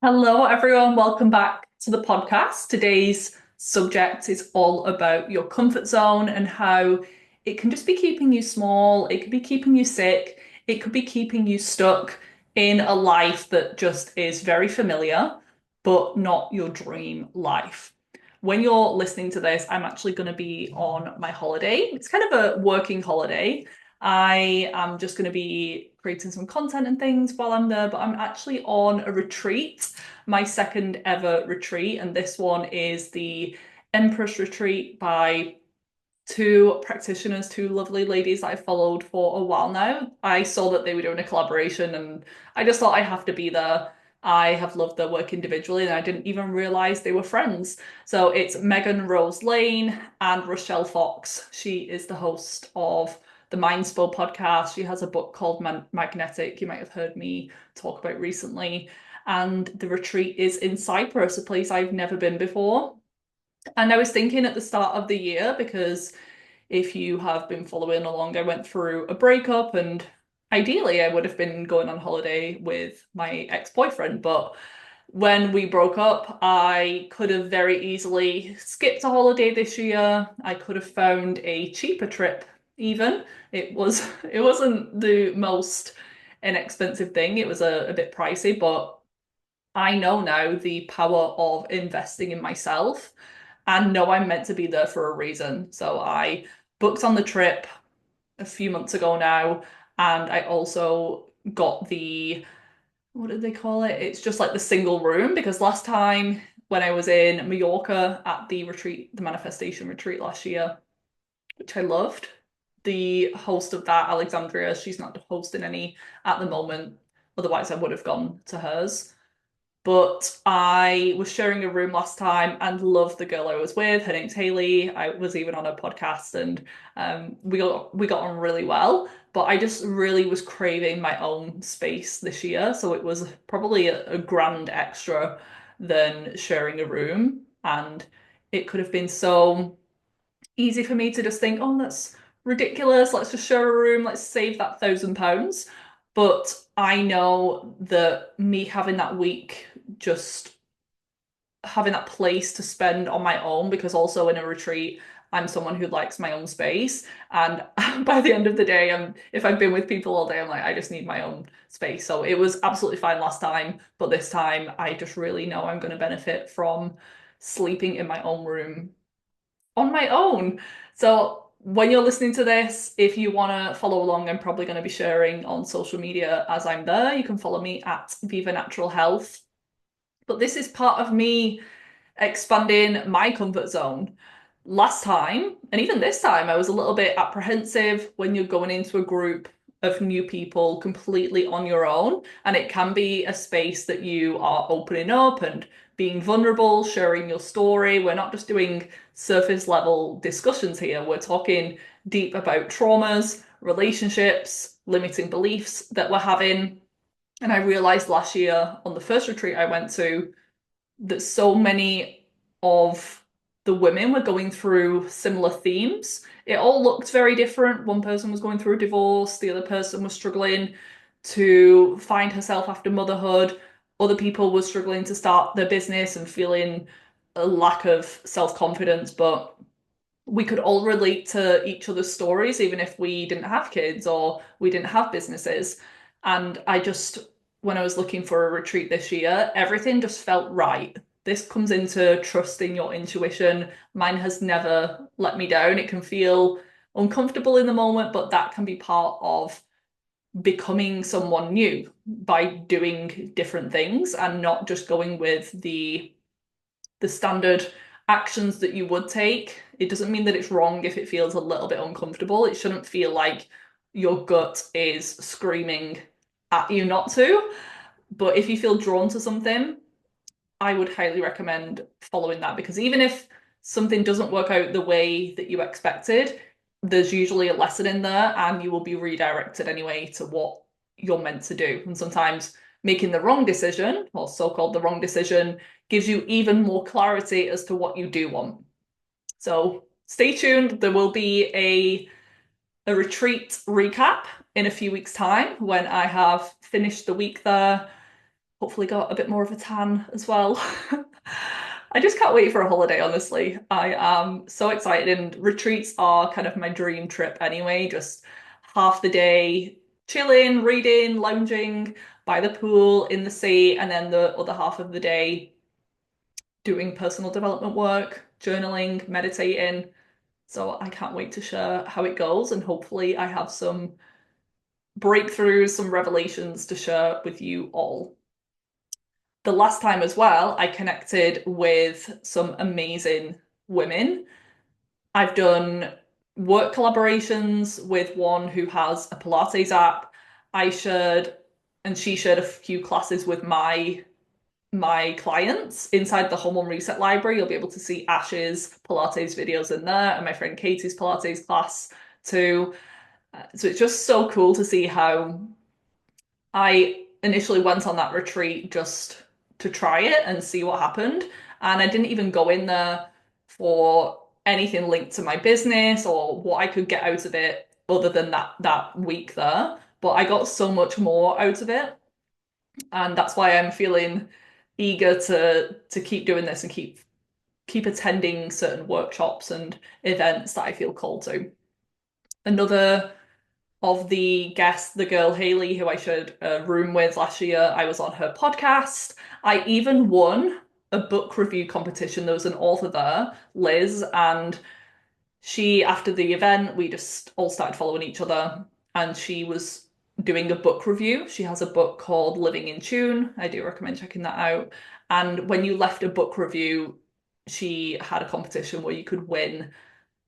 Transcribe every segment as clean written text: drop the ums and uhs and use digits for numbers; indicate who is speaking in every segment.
Speaker 1: Hello, everyone. Welcome back to the podcast. Today's subject is all about your comfort zone and how it can just be keeping you small. It could be keeping you sick. It could be keeping you stuck in a life that just is very familiar, but not your dream life. When you're listening to this, I'm actually going to be on my holiday. It's kind of a working holiday. I am just going to be creating some content and things while I'm there, but I'm actually on a retreat, my second ever retreat, and this one is the Empress Retreat by two practitioners, two lovely ladies that I followed for a while now. I saw that they were doing a collaboration and I just thought I have to be there. I have loved their work individually and I didn't even realize they were friends. So it's Megan Rose Lane and Rochelle Fox. She is the host of the Mindspo podcast. She has a book called Magnetic, you might have heard me talk about recently. And the retreat is in Cyprus, a place I've never been before. And I was thinking at the start of the year, because if you have been following along, I went through a breakup and ideally I would have been going on holiday with my ex-boyfriend. But when we broke up, I could have very easily skipped a holiday this year. I could have found a cheaper trip even. It wasn't the most inexpensive thing. It was a bit pricey, but I know now the power of investing in myself and know I'm meant to be there for a reason. So I booked on the trip a few months ago now, and I also got the, what did they call it? It's just like the single room because last time when I was in Mallorca at the retreat, the manifestation retreat last year, which I loved, the host of that, Alexandria, she's not hosting any at the moment. Otherwise, I would have gone to hers. But I was sharing a room last time and loved the girl I was with. Her name's Haley. I was even on a podcast and we got on really well. But I just really was craving my own space this year. So it was probably a grand extra than sharing a room. And it could have been so easy for me to just think, oh, that's ridiculous. Let's just share a room. Let's save that £1,000. But I know that me having that week, just having that place to spend on my own, because also in a retreat, I'm someone who likes my own space. And by the end of the day, if I've been with people all day, I'm like, I just need my own space. So it was absolutely fine last time, but this time I just really know I'm going to benefit from sleeping in my own room on my own. So when you're listening to this, if you want to follow along, I'm probably going to be sharing on social media as I'm there. You can follow me at Viva Natural Health. But this is part of me expanding my comfort zone. Last time, and even this time, I was a little bit apprehensive when you're going into a group of new people completely on your own. And it can be a space that you are opening up and being vulnerable, sharing your story. We're not just doing surface level discussions here, we're talking deep about traumas, relationships, limiting beliefs that we're having. And I realized last year on the first retreat I went to that so many of the women were going through similar themes. It all looked very different. One person was going through a divorce, the other person was struggling to find herself after motherhood. Other people were struggling to start their business and feeling a lack of self-confidence, but we could all relate to each other's stories, even if we didn't have kids or we didn't have businesses. And I just, when I was looking for a retreat this year, everything just felt right. This comes into trusting your intuition. Mine has never let me down. It can feel uncomfortable in the moment, but that can be part of becoming someone new by doing different things and not just going with the standard actions that you would take. It doesn't mean that it's wrong if it feels a little bit uncomfortable. It shouldn't feel like your gut is screaming at you not to. But if you feel drawn to something, I would highly recommend following that because even if something doesn't work out the way that you expected, there's usually a lesson in there and you will be redirected anyway to what you're meant to do. And sometimes making the wrong decision, or so-called the wrong decision, gives you even more clarity as to what you do want. So stay tuned. There will be a retreat recap in a few weeks' time when I have finished the week there. hopefully got a bit more of a tan as well. I just can't wait for a holiday, honestly. I am so excited, and retreats are kind of my dream trip anyway. Just half the day chilling, reading, lounging by the pool, in the sea, and then the other half of the day doing personal development work, journaling, meditating. So I can't wait to share how it goes, and hopefully I have some breakthroughs, some revelations to share with you all. The last time as well, I connected with some amazing women. I've done work collaborations with one who has a Pilates app. I shared, and she shared a few classes with my clients inside the Hormone Reset Library. You'll be able to see Ash's Pilates videos in there, and my friend Katie's Pilates class too. So it's just so cool to see how I initially went on that retreat just to try it and see what happened. And I didn't even go in there for anything linked to my business or what I could get out of it other than that week there. But I got so much more out of it. And that's why I'm feeling eager to keep doing this and keep attending certain workshops and events that I feel called to. Another of the guests, the girl Haley, who I shared a room with last year, I was on her podcast. I even won a book review competition. There was an author there, Liz, and she, after the event, we just all started following each other, and she was doing a book review. She has a book called Living in Tune. I do recommend checking that out. And when you left a book review, she had a competition where you could win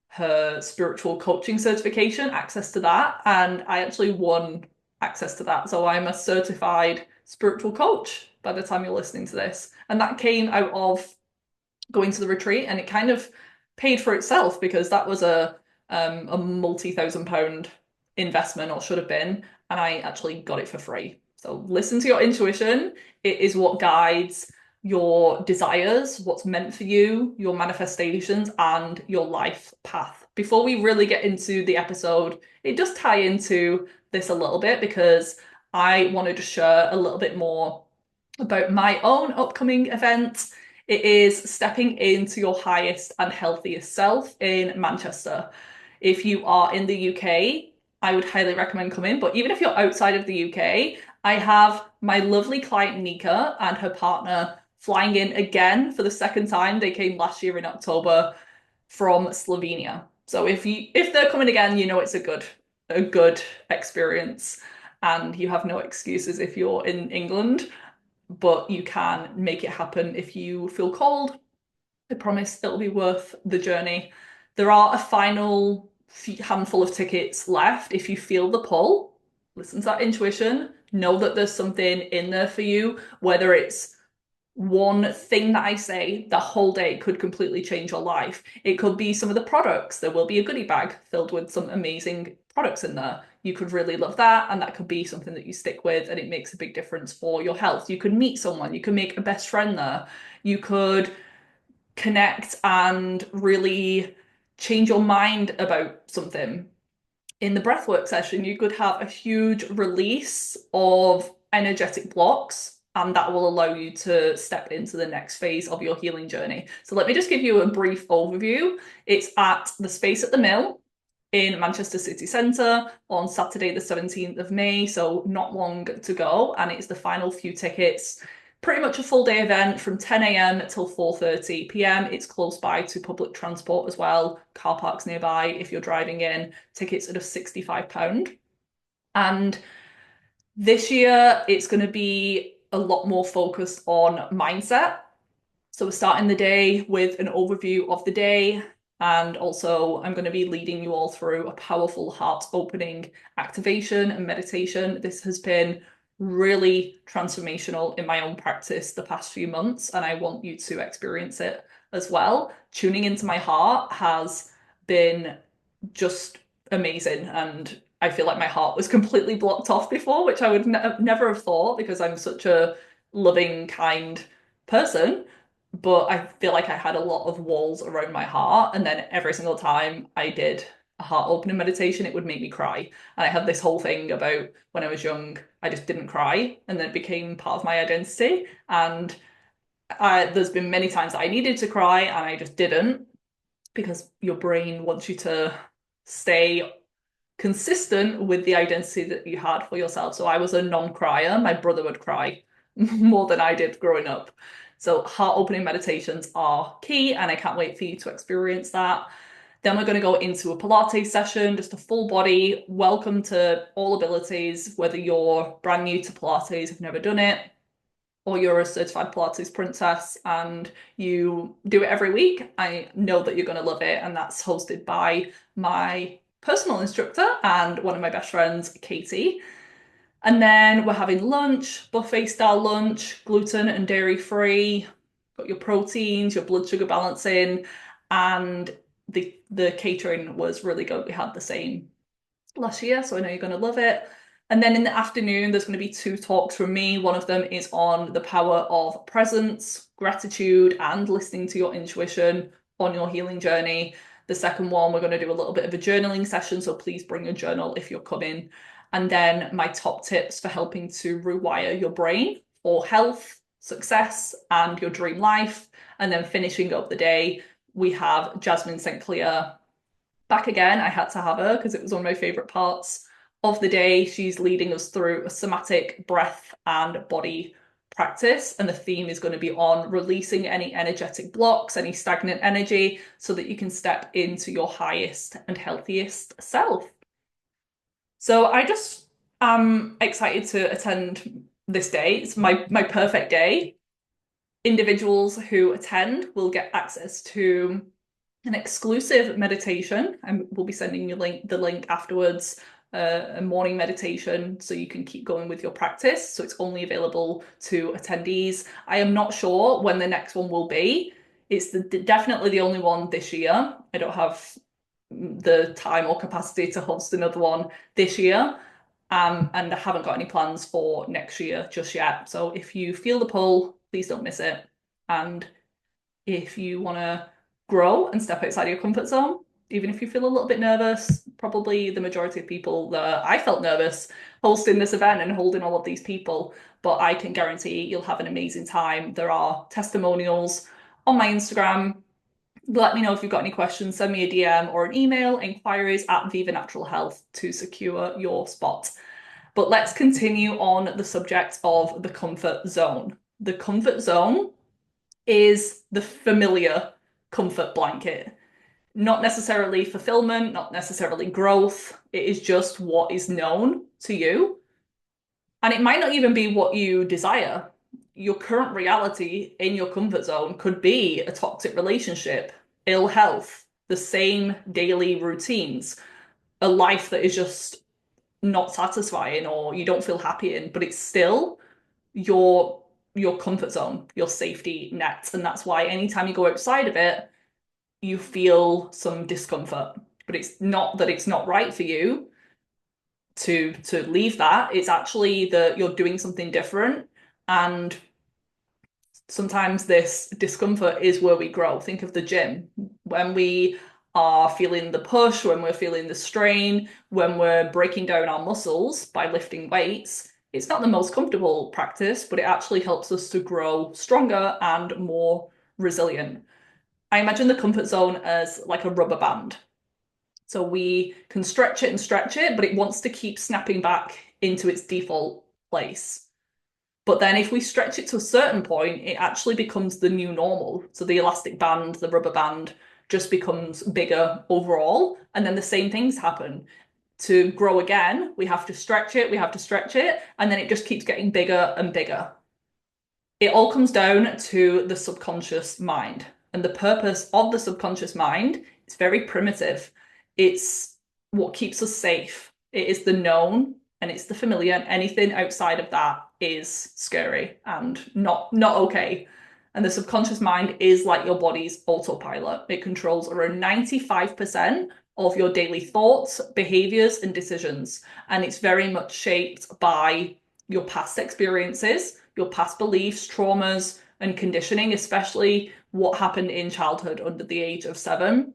Speaker 1: her spiritual coaching certification, access to that, and I actually won access to that. So I'm a certified spiritual coach by the time you're listening to this. And that came out of going to the retreat, and it kind of paid for itself because that was a multi-thousand-pound investment, or should have been, and I actually got it for free. So listen to your intuition. It is what guides your desires, what's meant for you, your manifestations, and your life path. Before we really get into the episode, it does tie into this a little bit because I wanted to share a little bit more about my own upcoming event. It is Stepping into Your Highest and Healthiest Self in Manchester. If you are in the UK, I would highly recommend coming. But even if you're outside of the UK, I have my lovely client Nika and her partner flying in again for the second time. They came last year in October from Slovenia. So if they're coming again, you know it's a good experience, and you have no excuses if you're in England, but you can make it happen if you feel called. I promise it'll be worth the journey. There are a final handful of tickets left. If you feel the pull, listen to that intuition, know that there's something in there for you, whether it's one thing that I say the whole day could completely change your life. It could be some of the products. There will be a goodie bag filled with some amazing products in there. You could really love that, and that could be something that you stick with, and it makes a big difference for your health. You could meet someone, you could make a best friend there, you could connect and really change your mind about something. In the breathwork session, you could have a huge release of energetic blocks, and that will allow you to step into the next phase of your healing journey. So let me just give you a brief overview. It's at the Space at the Mill in Manchester City Centre on Saturday, the 17th of May, so not long to go, and it's the final few tickets. Pretty much a full day event from 10 a.m. till 4:30 p.m. It's close by to public transport as well, car parks nearby if you're driving in. Tickets are just £65. And this year it's going to be a lot more focused on mindset. So we're starting the day with an overview of the day, and also I'm going to be leading you all through a powerful heart opening activation and meditation. This has been really transformational in my own practice the past few months, and I want you to experience it as well. Tuning into my heart has been just amazing, and I feel like my heart was completely blocked off before, which I would never have thought because I'm such a loving, kind person. But I feel like I had a lot of walls around my heart, and then every single time I did a heart-opening meditation, it would make me cry. And I had this whole thing about when I was young, I just didn't cry, and then it became part of my identity. And there's been many times that I needed to cry and I just didn't, because your brain wants you to stay consistent with the identity that you had for yourself. So I was a non-crier. My brother would cry more than I did growing up. So heart-opening meditations are key, and I can't wait for you to experience that. Then we're going to go into a Pilates session, just a full body. Welcome to all abilities, whether you're brand new to Pilates, have never done it, or you're a certified Pilates princess and you do it every week. I know that you're going to love it. And that's hosted by my personal instructor and one of my best friends, Katie. And then we're having lunch, buffet style lunch, gluten and dairy free. Got your proteins, your blood sugar balancing, and the catering was really good. We had the same last year, so I know you're going to love it. And then in the afternoon, there's going to be 2 talks from me. One of them is on the power of presence, gratitude, and listening to your intuition on your healing journey. The second one, we're going to do a little bit of a journaling session, so please bring a journal if you're coming. And then my top tips for helping to rewire your brain for health, success, and your dream life. And then finishing up the day, we have Jasmine St. Clair back again. I had to have her because it was one of my favorite parts of the day. She's leading us through a somatic breath and body practice, and the theme is going to be on releasing any energetic blocks, any stagnant energy, so that you can step into your highest and healthiest self. So I just am excited to attend this day. It's my perfect day. Individuals who attend will get access to an exclusive meditation, and we'll be sending you the link afterwards, a morning meditation, so you can keep going with your practice. So it's only available to attendees. I am not sure when the next one will be. It's definitely the only one this year. I don't have the time or capacity to host another one this year. And I haven't got any plans for next year just yet. So if you feel the pull, please don't miss it. And if you want to grow and step outside of your comfort zone, even if you feel a little bit nervous, probably the majority of people that I felt nervous hosting this event and holding all of these people, but I can guarantee you'll have an amazing time. There are testimonials on my Instagram. Let me know if you've got any questions. Send me a DM or an email, enquiries at Viva Natural Health, to secure your spot. But let's continue on the subject of the comfort zone. The comfort zone is the familiar comfort blanket. Not necessarily fulfillment, not necessarily growth. It is just what is known to you. And it might not even be what you desire. Your current reality in your comfort zone could be a toxic relationship, ill health, the same daily routines, a life that is just not satisfying or you don't feel happy in, but it's still your comfort zone, your safety net. And that's why anytime you go outside of it, you feel some discomfort. But it's not that it's not right for you to leave that. It's actually that you're doing something different. And sometimes this discomfort is where we grow. Think of the gym. When we are feeling the push, when we're feeling the strain, when we're breaking down our muscles by lifting weights, it's not the most comfortable practice, but it actually helps us to grow stronger and more resilient. I imagine the comfort zone as like a rubber band. So we can stretch it and stretch it, but it wants to keep snapping back into its default place. But then if we stretch it to a certain point, it actually becomes the new normal. So the elastic band, the rubber band, just becomes bigger overall. And then the same things happen. To grow again, we have to stretch it, and then it just keeps getting bigger and bigger. It all comes down to the subconscious mind. And the purpose of the subconscious mind is very primitive. It's what keeps us safe. It is the known and it's the familiar, and anything outside of that is scary and not okay. And the subconscious mind is like your body's autopilot. It controls around 95% of your daily thoughts, behaviors, and decisions. And it's very much shaped by your past experiences, your past beliefs, traumas, and conditioning, especially what happened in childhood under the age of 7.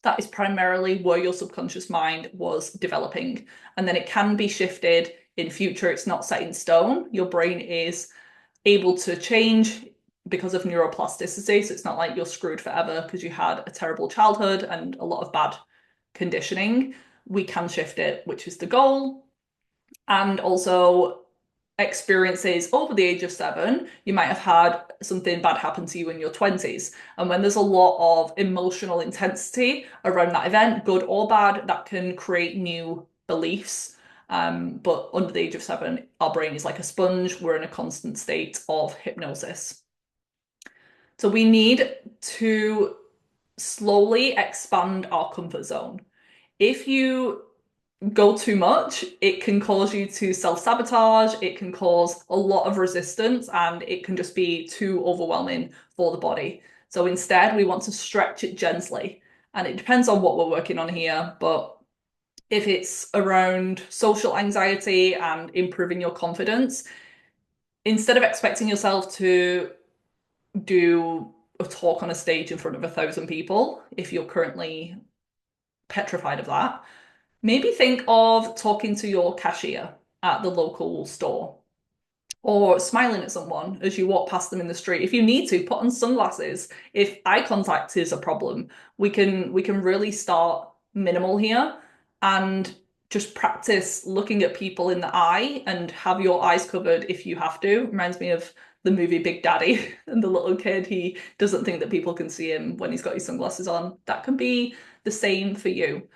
Speaker 1: that is primarily where your subconscious mind was developing. And then it can be shifted in future. It's not set in stone. Your brain is able to change because of neuroplasticity. So it's not like you're screwed forever because you had a terrible childhood and a lot of bad conditioning. We can shift it, which is the goal. And also experiences over the age of 7, you might have had something bad happen to you in your 20s. And when there's a lot of emotional intensity around that event, good or bad, that can create new beliefs. But under the age of 7, our brain is like a sponge. We're in a constant state of hypnosis. So we need to slowly expand our comfort zone. If you go too much, it can cause you to self-sabotage, it can cause a lot of resistance, and it can just be too overwhelming for the body. So instead, we want to stretch it gently. And it depends on what we're working on here, but if it's around social anxiety and improving your confidence, instead of expecting yourself to do a talk on a stage in front of 1,000 people, if you're currently petrified of that, maybe think of talking to your cashier at the local store or smiling at someone as you walk past them in the street. If you need to, put on sunglasses. If eye contact is a problem, we can really start minimal here and just practice looking at people in the eye and have your eyes covered if you have to. Reminds me of the movie Big Daddy and the little kid. He doesn't think that people can see him when he's got his sunglasses on. That can be the same for you.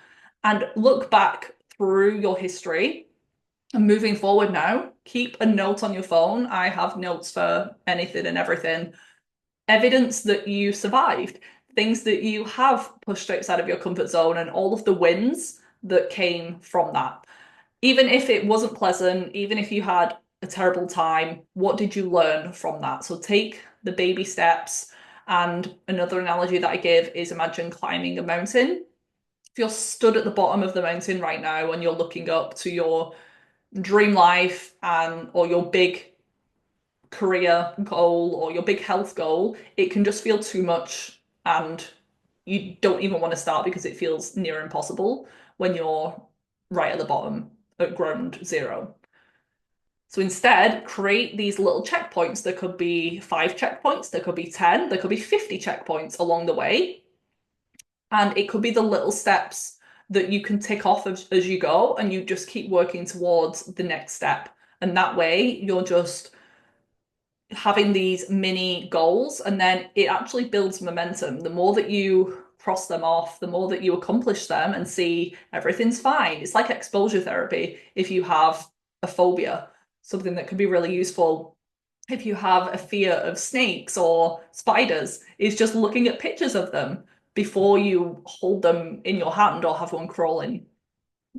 Speaker 1: And look back through your history. And moving forward now, keep a note on your phone. I have notes for anything and everything. Evidence that you survived, things that you have pushed outside of your comfort zone, and all of the wins that came from that. Even if it wasn't pleasant, even if you had a terrible time, what did you learn from that? So take the baby steps. And another analogy that I give is imagine climbing a mountain. If you're stood at the bottom of the mountain right now and you're looking up to your dream life and or your big career goal or your big health goal, it can just feel too much and you don't even want to start because it feels near impossible when you're right at the bottom at ground zero. So instead, create these little checkpoints. There could be 5 checkpoints, there could be 10, there could be 50 checkpoints along the way. And it could be the little steps that you can tick off as you go, and you just keep working towards the next step. And that way, you're just having these mini goals, and then it actually builds momentum. The more that you cross them off, the more that you accomplish them and see everything's fine. It's like exposure therapy if you have a phobia, something that could be really useful. If you have a fear of snakes or spiders, is just looking at pictures of them before you hold them in your hand or have one crawling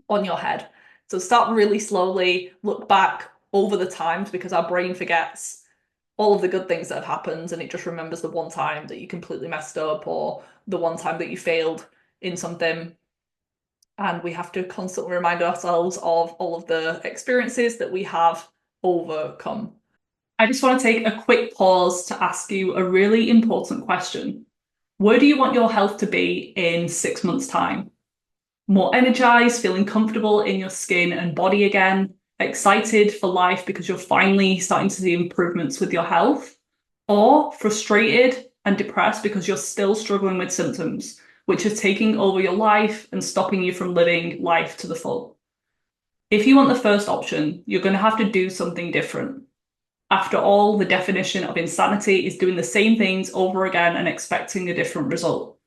Speaker 1: on your head. So start really slowly, look back over the times because our brain forgets all of the good things that have happened and it just remembers the one time that you completely messed up or the one time that you failed in something. And we have to constantly remind ourselves of all of the experiences that we have overcome. I just want to take a quick pause to ask you a really important question. Where do you want your health to be in 6 months' time? More energized, feeling comfortable in your skin and body again, excited for life because you're finally starting to see improvements with your health, or frustrated and depressed because you're still struggling with symptoms, which are taking over your life and stopping you from living life to the full. If you want the first option, you're going to have to do something different. After all, the definition of insanity is doing the same things over again and expecting a different result.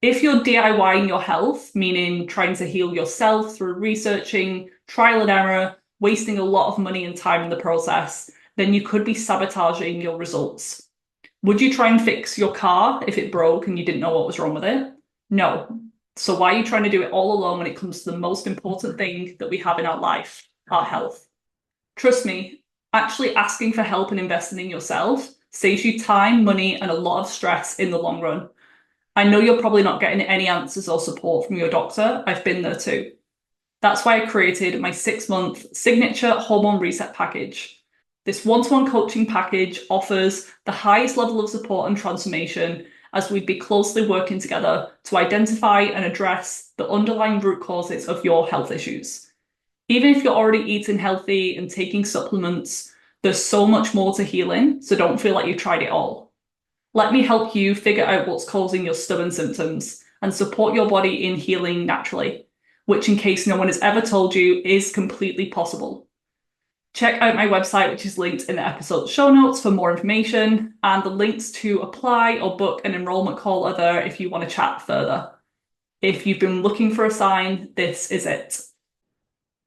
Speaker 1: If you're DIYing your health, meaning trying to heal yourself through researching, trial and error, wasting a lot of money and time in the process, then you could be sabotaging your results. Would you try and fix your car if it broke and you didn't know what was wrong with it? No. So why are you trying to do it all alone when it comes to the most important thing that we have in our life, our health? Trust me, actually asking for help and investing in yourself saves you time, money, and a lot of stress in the long run. I know you're probably not getting any answers or support from your doctor. I've been there too. That's why I created my 6-month signature hormone reset package. This one-to-one coaching package offers the highest level of support and transformation as we'd be closely working together to identify and address the underlying root causes of your health issues. Even if you're already eating healthy and taking supplements, there's so much more to healing, so don't feel like you've tried it all. Let me help you figure out what's causing your stubborn symptoms and support your body in healing naturally, which, in case no one has ever told you, is completely possible. Check out my website, which is linked in the episode show notes for more information, and the links to apply or book an enrollment call are there if you want to chat further. If you've been looking for a sign, this is it.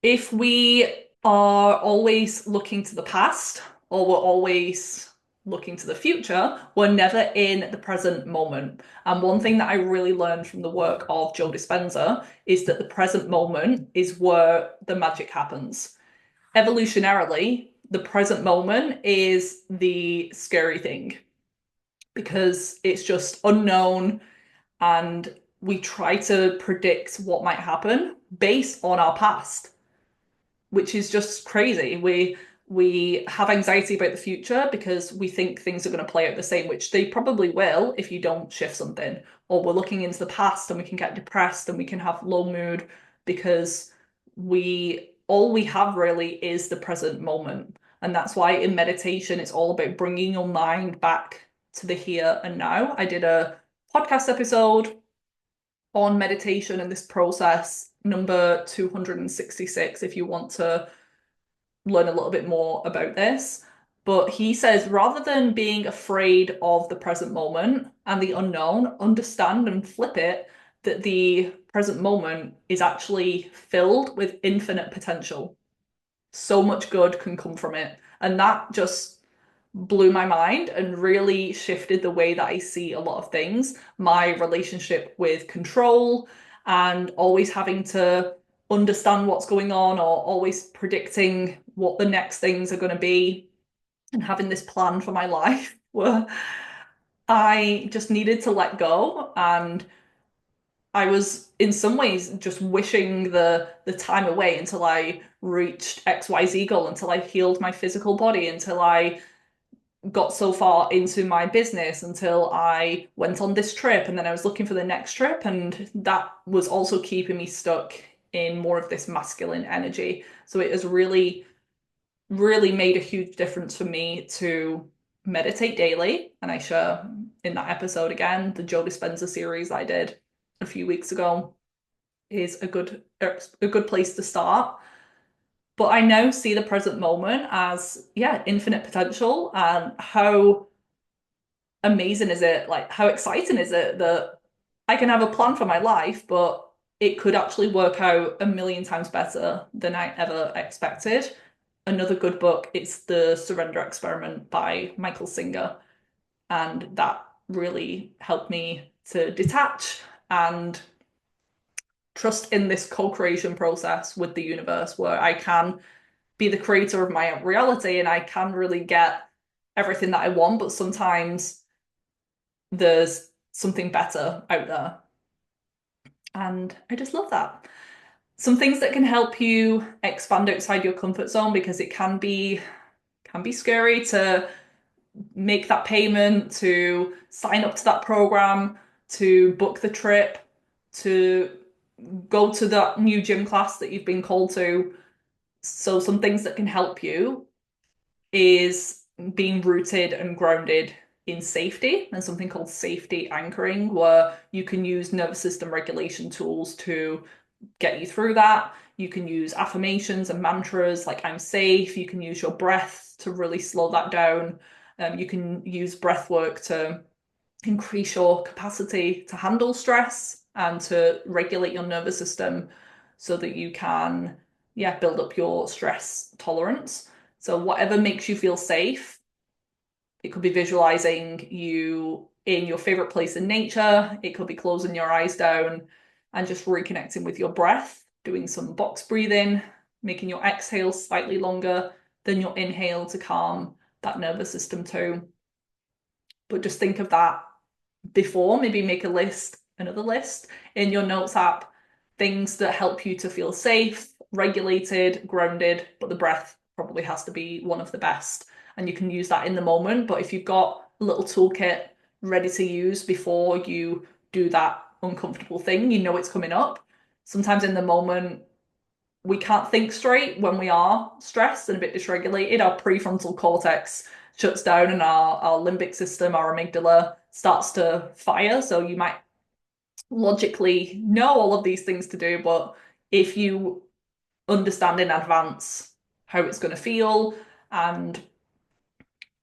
Speaker 1: If we are always looking to the past or we're always looking to the future, we're never in the present moment. And one thing that I really learned from the work of Joe Dispenza is that the present moment is where the magic happens. Evolutionarily, the present moment is the scary thing because it's just unknown and we try to predict what might happen based on our past, which is just crazy. We have anxiety about the future because we think things are going to play out the same, which they probably will if you don't shift something. Or we're looking into the past and we can get depressed and we can have low mood because we all we have really is the present moment. And that's why in meditation it's all about bringing your mind back to the here and now. I did a podcast episode on meditation and this process, number 266, if you want to learn a little bit more about this. But he says, rather than being afraid of the present moment and the unknown, understand and flip it that the present moment is actually filled with infinite potential. So much good can come from it. And that just blew my mind and really shifted the way that I see a lot of things. My relationship with control and always having to understand what's going on or always predicting what the next things are going to be and having this plan for my life where I just needed to let go. And I was in some ways just wishing the time away until I reached XYZ goal, until I healed my physical body, until I got so far into my business, until I went on this trip, and then I was looking for the next trip, and that was also keeping me stuck in more of this masculine energy. So it has really, really made a huge difference for me to meditate daily. And I share in that episode again, the Joe Dispenza series I did a few weeks ago is a good place to start. But I now see the present moment as, yeah, infinite potential. And how amazing is it? Like, how exciting is it that I can have a plan for my life, but it could actually work out a million times better than I ever expected. Another good book, it's The Surrender Experiment by Michael Singer. And that really helped me to detach and trust in this co-creation process with the universe where I can be the creator of my reality and I can really get everything that I want, but sometimes there's something better out there. And I just love that. Some things that can help you expand outside your comfort zone, because it can be scary to make that payment, to sign up to that program, to book the trip, to go to that new gym class that you've been called to. So some things that can help you is being rooted and grounded in safety and something called safety anchoring, where you can use nervous system regulation tools to get you through that. You can use affirmations and mantras like I'm safe. You can use your breath to really slow that down. You can use breath work to increase your capacity to handle stress and to regulate your nervous system so that you can, yeah, build up your stress tolerance. So whatever makes you feel safe, it could be visualizing you in your favorite place in nature. It could be closing your eyes down and just reconnecting with your breath, doing some box breathing, making your exhale slightly longer than your inhale to calm that nervous system too. But just think of that before, maybe make a list, another list in your notes app, things that help you to feel safe, regulated, grounded, but the breath probably has to be one of the best. And you can use that in the moment. But if you've got a little toolkit, ready to use before you do that uncomfortable thing. You know it's coming up. Sometimes in the moment, we can't think straight when we are stressed and a bit dysregulated. Our prefrontal cortex shuts down and our limbic system, our amygdala starts to fire. So you might logically know all of these things to do, but if you understand in advance how it's going to feel and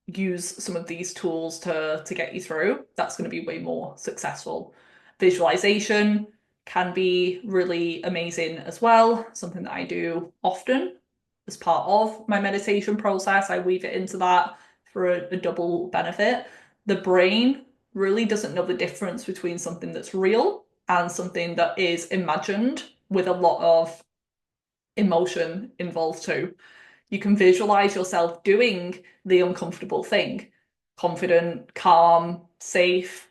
Speaker 1: use some of these tools to get you through, that's going to be way more successful. Visualization can be really amazing as well, something that I do often as part of my meditation process. I weave it into that for a double benefit. The brain really doesn't know the difference between something that's real and something that is imagined with a lot of emotion involved too. You can visualize yourself doing the uncomfortable thing, confident, calm, safe.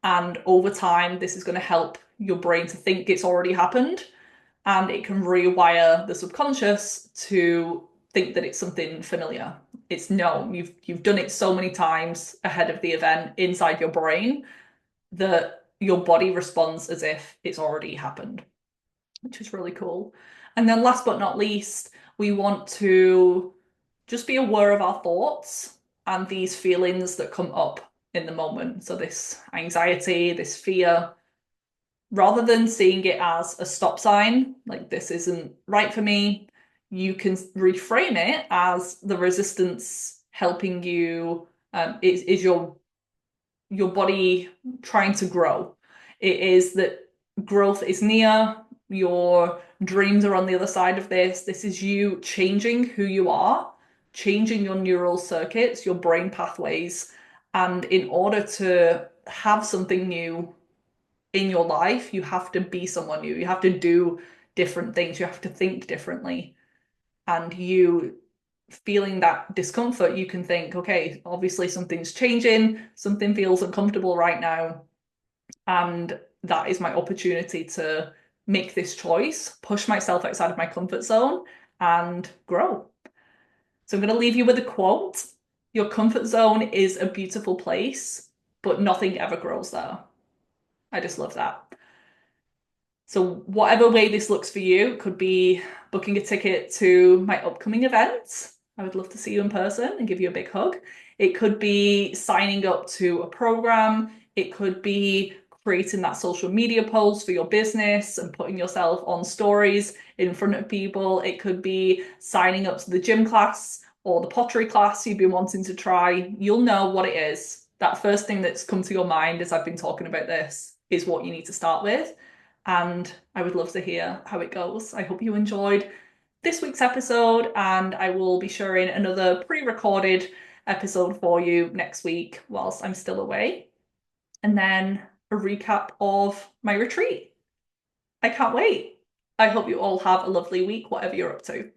Speaker 1: And over time, this is going to help your brain to think it's already happened. And it can rewire the subconscious to think that it's something familiar. It's known. You've done it so many times ahead of the event inside your brain that your body responds as if it's already happened, which is really cool. And then last but not least, we want to just be aware of our thoughts and these feelings that come up in the moment. So this anxiety, this fear, rather than seeing it as a stop sign, like this isn't right for me, you can reframe it as the resistance helping you, is your body trying to grow. It is that growth is near, your dreams are on the other side of this. This is you changing who you are, changing your neural circuits, your brain pathways. And in order to have something new in your life, you have to be someone new. You have to do different things. You have to think differently. And you feeling that discomfort, you can think, okay, obviously something's changing, something feels uncomfortable right now, and that is my opportunity to make this choice, push myself outside of my comfort zone, and grow. So I'm going to leave you with a quote. Your comfort zone is a beautiful place, but nothing ever grows there. I just love that. So whatever way this looks for you, could be booking a ticket to my upcoming event. I would love to see you in person and give you a big hug. It could be signing up to a program. It could be creating that social media post for your business and putting yourself on stories in front of people. It could be signing up to the gym class or the pottery class you've been wanting to try. You'll know what it is. That first thing that's come to your mind as I've been talking about this is what you need to start with. And I would love to hear how it goes. I hope you enjoyed this week's episode, and I will be sharing another pre-recorded episode for you next week whilst I'm still away. And then a recap of my retreat. I can't wait. I hope you all have a lovely week, whatever you're up to.